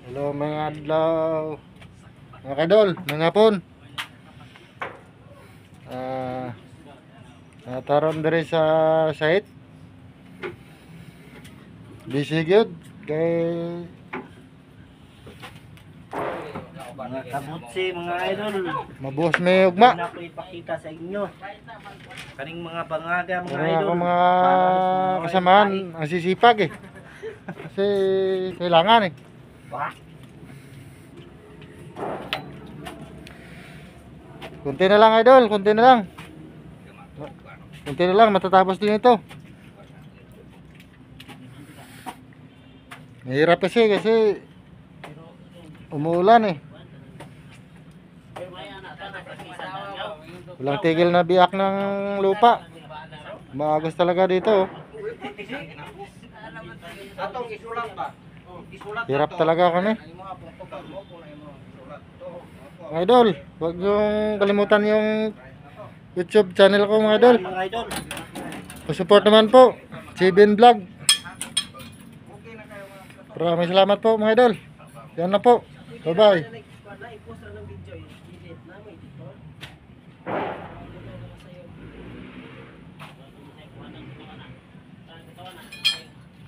Hello mga adlaw. Mga kadol, mga hapon. Nataron diri sa site. Busy gyud kay Mga kabutsi, mga idol, mabuhos may ugma. na ko ipakita sa inyo kaning mga bangaga, mga Pero idol. ako mga Para sa mga kasamaan babae. ang sisipag eh. Kasi kailangan eh. Wah, Kunti na lang idol, kunti na lang. Kunti na lang matatapos din ito. Mahirap kasi umuulan eh. Walang tigil na biyak ng lupa. Maagos talaga dito. atong isulat ba? Hirap talaga kami. Mga idol, huwag niyong kalimutan yung YouTube channel ko mga idol. Mga idol. Pa-support naman po. Chibin Vlog. Maraming salamat po mga idol. Yan na po. Bye bye.